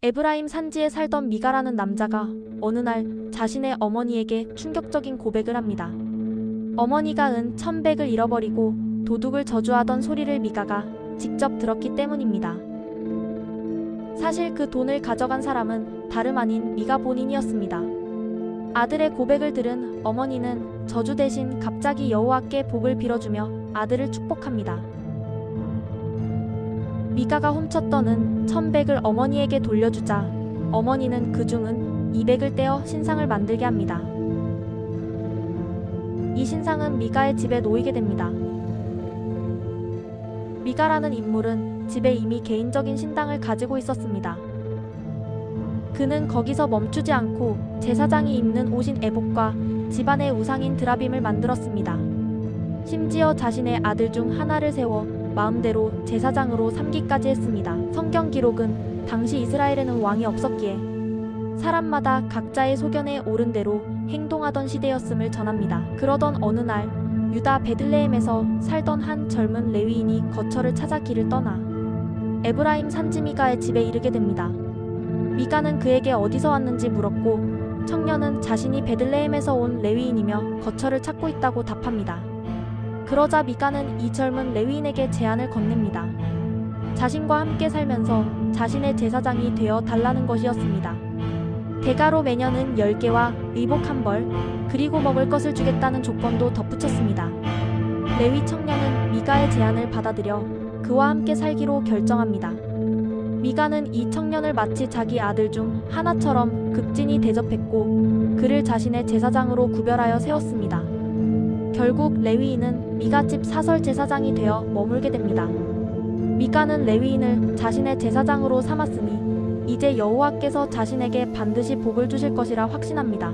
에브라임 산지에 살던 미가라는 남자가 어느 날 자신의 어머니에게 충격적인 고백을 합니다. 어머니가 은 1,100을 잃어버리고 도둑을 저주하던 소리를 미가가 직접 들었기 때문입니다. 사실 그 돈을 가져간 사람은 다름 아닌 미가 본인이었습니다. 아들의 고백을 들은 어머니는 저주 대신 갑자기 여호와께 복을 빌어주며 아들을 축복합니다. 미가가 훔쳤던 은 1,100을 어머니에게 돌려주자 어머니는 그중 200을 떼어 신상을 만들게 합니다. 이 신상은 미가의 집에 놓이게 됩니다. 미가라는 인물은 집에 이미 개인적인 신당을 가지고 있었습니다. 그는 거기서 멈추지 않고 제사장이 입는 옷인 에봇과 집안의 우상인 드라빔을 만들었습니다. 심지어 자신의 아들 중 하나를 세워 마음대로 제사장으로 삼기까지 했습니다. 성경 기록은 당시 이스라엘에는 왕이 없었기에 사람마다 각자의 소견에 오른 대로 행동하던 시대였음을 전합니다. 그러던 어느 날 유다 베들레헴에서 살던 한 젊은 레위인이 거처를 찾아 길을 떠나 에브라임 산지 미가의 집에 이르게 됩니다. 미가는 그에게 어디서 왔는지 물었고 청년은 자신이 베들레헴에서 온 레위인이며 거처를 찾고 있다고 답합니다. 그러자 미가는 이 젊은 레위인에게 제안을 건넵니다. 자신과 함께 살면서 자신의 제사장이 되어 달라는 것이었습니다. 대가로 매년은 10개와 의복 1벌 그리고 먹을 것을 주겠다는 조건도 덧붙였습니다. 레위 청년은 미가의 제안을 받아들여 그와 함께 살기로 결정합니다. 미가는 이 청년을 마치 자기 아들 중 하나처럼 극진히 대접했고 그를 자신의 제사장으로 구별하여 세웠습니다. 결국 레위인은 미가 집 사설 제사장이 되어 머물게 됩니다. 미가는 레위인을 자신의 제사장으로 삼았으니 이제 여호와께서 자신에게 반드시 복을 주실 것이라 확신합니다.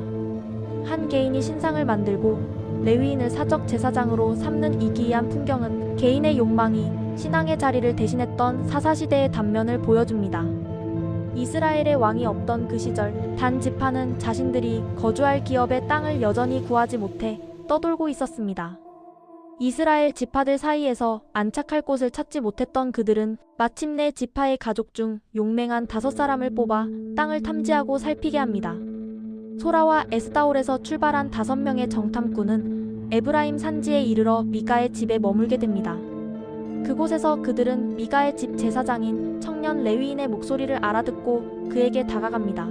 한 개인이 신상을 만들고 레위인을 사적 제사장으로 삼는 이 기이한 풍경은 개인의 욕망이 신앙의 자리를 대신했던 사사시대의 단면을 보여줍니다. 이스라엘의 왕이 없던 그 시절 단 지파는 자신들이 거주할 기업의 땅을 여전히 구하지 못해 떠돌고 있었습니다. 이스라엘 지파들 사이에서 안착할 곳을 찾지 못했던 그들은 마침내 지파의 가족 중 용맹한 5사람을 뽑아 땅을 탐지하고 살피게 합니다. 소라와 에스다올에서 출발한 5명의 정탐꾼은 에브라임 산지에 이르러 미가의 집에 머물게 됩니다. 그곳에서 그들은 미가의 집 제사장인 청년 레위인의 목소리를 알아듣고 그에게 다가갑니다.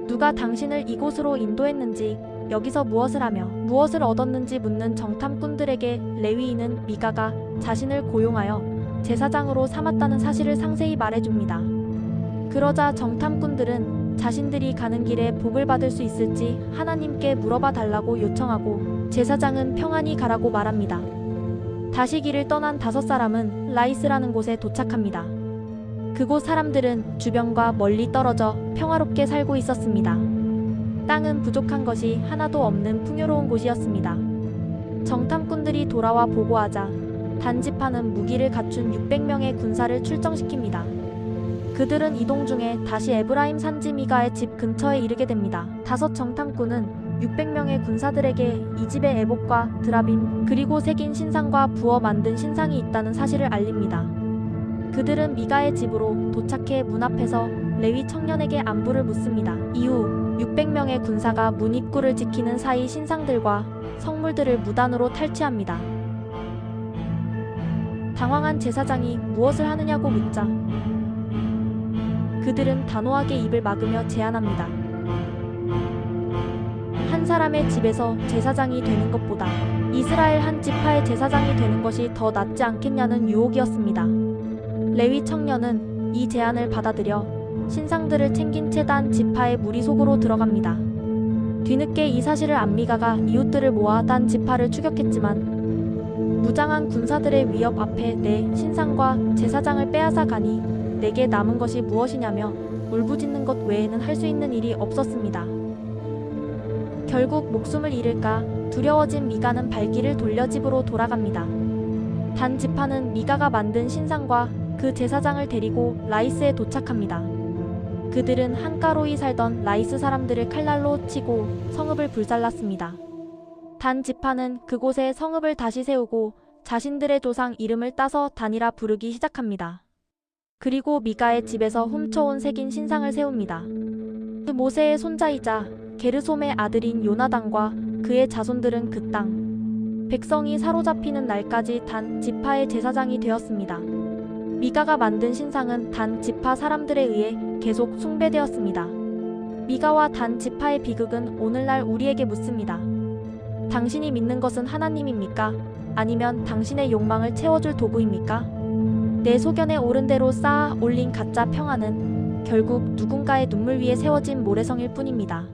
누가 당신을 이곳으로 인도했는지, 여기서 무엇을 하며 무엇을 얻었는지 묻는 정탐꾼들에게 레위인은 미가가 자신을 고용하여 제사장으로 삼았다는 사실을 상세히 말해줍니다. 그러자 정탐꾼들은 자신들이 가는 길에 복을 받을 수 있을지 하나님께 물어봐 달라고 요청하고 제사장은 평안히 가라고 말합니다. 다시 길을 떠난 5사람은 라이스라는 곳에 도착합니다. 그곳 사람들은 주변과 멀리 떨어져 평화롭게 살고 있었습니다. 땅은 부족한 것이 하나도 없는 풍요로운 곳이었습니다. 정탐꾼들이 돌아와 보고하자 단지파는 무기를 갖춘 600명의 군사를 출정시킵니다. 그들은 이동 중에 다시 에브라임 산지 미가의 집 근처에 이르게 됩니다. 5 정탐꾼은 600명의 군사들에게 이 집에 에봇과 드라빔 그리고 새긴 신상과 부어 만든 신상이 있다는 사실을 알립니다. 그들은 미가의 집으로 도착해 문 앞에서 레위 청년에게 안부를 묻습니다. 이후 600명의 군사가 문 입구를 지키는 사이 신상들과 성물들을 무단으로 탈취합니다. 당황한 제사장이 무엇을 하느냐고 묻자 그들은 단호하게 입을 막으며 제안합니다. 한 사람의 집에서 제사장이 되는 것보다 이스라엘 한 지파의 제사장이 되는 것이 더 낫지 않겠냐는 유혹이었습니다. 레위 청년은 이 제안을 받아들여 신상들을 챙긴 채 단 지파의 무리 속으로 들어갑니다. 뒤늦게 이 사실을 안 미가가 이웃들을 모아 단 지파를 추격했지만 무장한 군사들의 위협 앞에 내 신상과 제사장을 빼앗아 가니 내게 남은 것이 무엇이냐며 울부짖는 것 외에는 할 수 있는 일이 없었습니다. 결국 목숨을 잃을까 두려워진 미가는 발길을 돌려 집으로 돌아갑니다. 단 지파는 미가가 만든 신상과 그 제사장을 데리고 라이스에 도착합니다. 그들은 한가로이 살던 라이스 사람들을 칼날로 치고 성읍을 불살랐습니다. 단 지파는 그곳에 성읍을 다시 세우고 자신들의 조상 이름을 따서 단이라 부르기 시작합니다. 그리고 미가의 집에서 훔쳐온 새긴 신상을 세웁니다. 그 모세의 손자이자 게르솜의 아들인 요나단과 그의 자손들은 그 땅 백성이 사로잡히는 날까지 단 지파의 제사장이 되었습니다. 미가가 만든 신상은 단 지파 사람들에 의해 계속 숭배되었습니다. 미가와 단 지파의 비극은 오늘날 우리에게 묻습니다. 당신이 믿는 것은 하나님입니까? 아니면 당신의 욕망을 채워줄 도구입니까? 내 소견에 옳은 대로 쌓아 올린 가짜 평화는 결국 누군가의 눈물 위에 세워진 모래성일 뿐입니다.